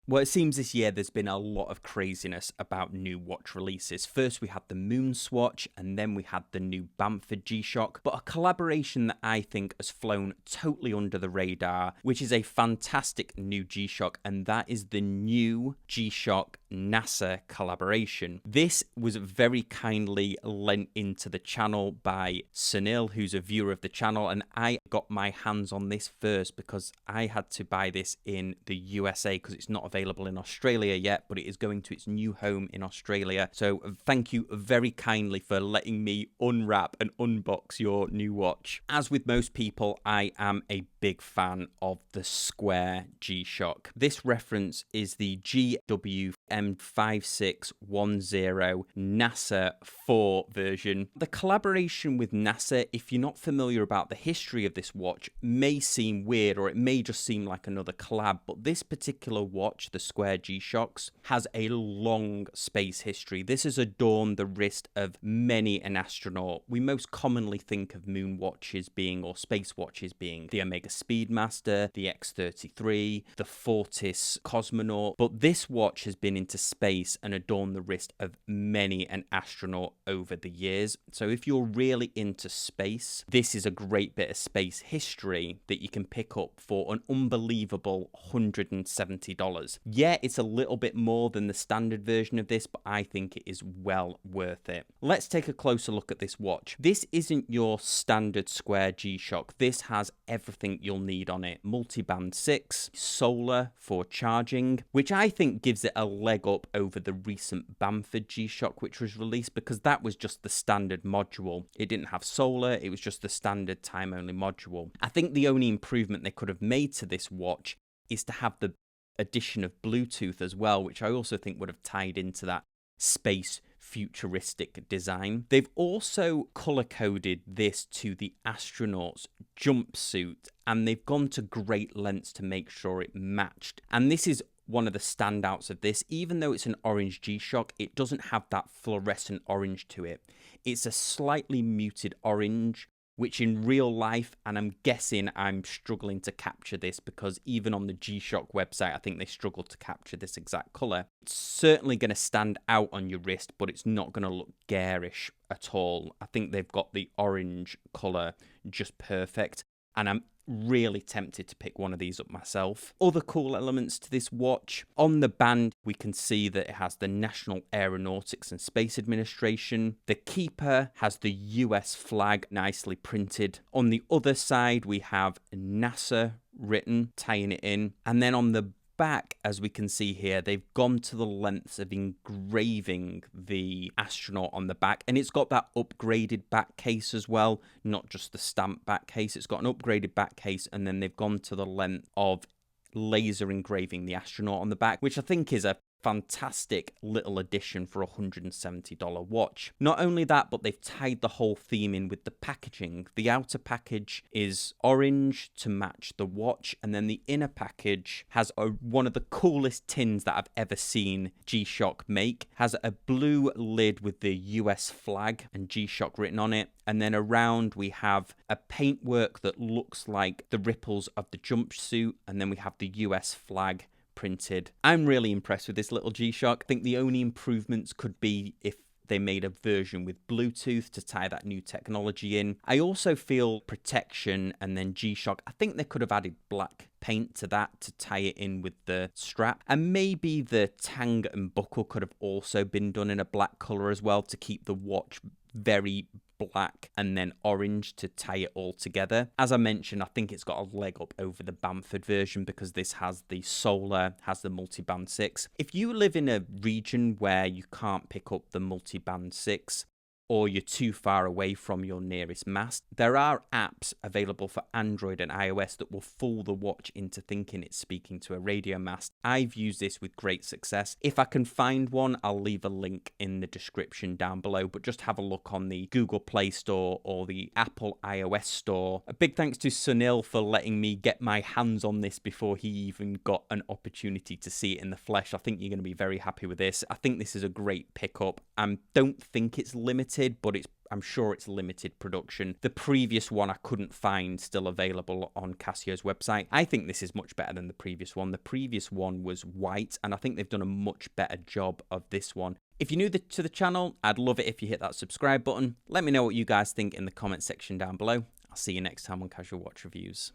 Well, it seems this year there's been a lot of craziness about new watch releases. First, we had the Moon Swatch, and then we had the new Bamford G-SHOCK, but a collaboration that I think has flown totally under the radar, which is a fantastic new G-SHOCK, and that is the new G-SHOCK NASA collaboration. This was very kindly lent into the channel by Sunil, who's a viewer of the channel, and I got my hands on this first because I had to buy this in the USA because it's not available in Australia yet, but it is going to its new home in Australia. So thank you very kindly for letting me unwrap and unbox your new watch. As with most people, I am a big fan of the square G-SHOCK. This reference is the GWM5610 NASA 4 version. The collaboration with NASA, if you're not familiar about the history of this watch, may seem weird, or it may just seem like another collab, but this particular watch, the square G-SHOCKs, has a long space history. This has adorned the wrist of many an astronaut. We most commonly think of moon watches being, or space watches being, the Omega Speedmaster, the X-33, the Fortis Cosmonaut, but this watch has been into space and adorned the wrist of many an astronaut over the years. So if you're really into space, this is a great bit of space history that you can pick up for an unbelievable $170. Yeah, it's a little bit more than the standard version of this, but I think it is well worth it. Let's take a closer look at this watch. This isn't your standard square G-SHOCK. This has everything you'll need on it. Multi-band 6, solar for charging, which I think gives it a leg up over the recent Bamford G-SHOCK which was released, because that was just the standard module. It didn't have solar, it was just the standard time-only module. I think the only improvement they could have made to this watch is to have the addition of Bluetooth as well, which I also think would have tied into that space futuristic design. They've also color-coded this to the astronaut's jumpsuit, and they've gone to great lengths to make sure it matched. And this is one of the standouts of this. Even though it's an orange G-SHOCK, it doesn't have that fluorescent orange to it. It's a slightly muted orange, which in real life, and I'm guessing I'm struggling to capture this because even on the G-SHOCK website, I think they struggled to capture this exact color. It's certainly going to stand out on your wrist, but it's not going to look garish at all. I think they've got the orange color just perfect, and I'm really tempted to pick one of these up myself. Other cool elements to this watch. On the band, we can see that it has the National Aeronautics and Space Administration. The keeper has the US flag nicely printed. On the other side, we have NASA written, tying it in. And then on the back, as we can see here, they've gone to the lengths of engraving the astronaut on the back, and it's got that upgraded back case as well, not just the stamp back case. It's got an upgraded back case, and then they've gone to the length of laser engraving the astronaut on the back, which I think is a fantastic little addition for a $170 watch. Not only that, but they've tied the whole theme in with the packaging. The outer package is orange to match the watch, and then the inner package has one of the coolest tins that I've ever seen G-SHOCK make. Has a blue lid with the US flag and G-SHOCK written on it, and then around we have a paintwork that looks like the ripples of the jumpsuit, and then we have the US flag printed. I'm really impressed with this little G-SHOCK. I think the only improvements could be if they made a version with Bluetooth to tie that new technology in. I also feel protection and then G-SHOCK, I think they could have added black paint to that to tie it in with the strap, and maybe the tang and buckle could have also been done in a black color as well to keep the watch very black and then orange to tie it all together. As I mentioned, I think it's got a leg up over the Bamford version because this has the solar, has the multi-band 6. If you live in a region where you can't pick up the multi-band 6, or you're too far away from your nearest mast, there are apps available for Android and iOS that will fool the watch into thinking it's speaking to a radio mast. I've used this with great success. If I can find one, I'll leave a link in the description down below, but just have a look on the Google Play Store or the Apple iOS Store. A big thanks to Sunil for letting me get my hands on this before he even got an opportunity to see it in the flesh. I think you're going to be very happy with this. I think this is a great pickup. I don't think it's limited, limited, but I'm sure it's limited production. The previous one I couldn't find still available on Casio's website. I think this is much better than the previous one. The previous one was white, and I think they've done a much better job of this one. If you're new to the channel, I'd love it if you hit that subscribe button. Let me know what you guys think in the comment section down below. I'll see you next time on Casual Watch Reviews.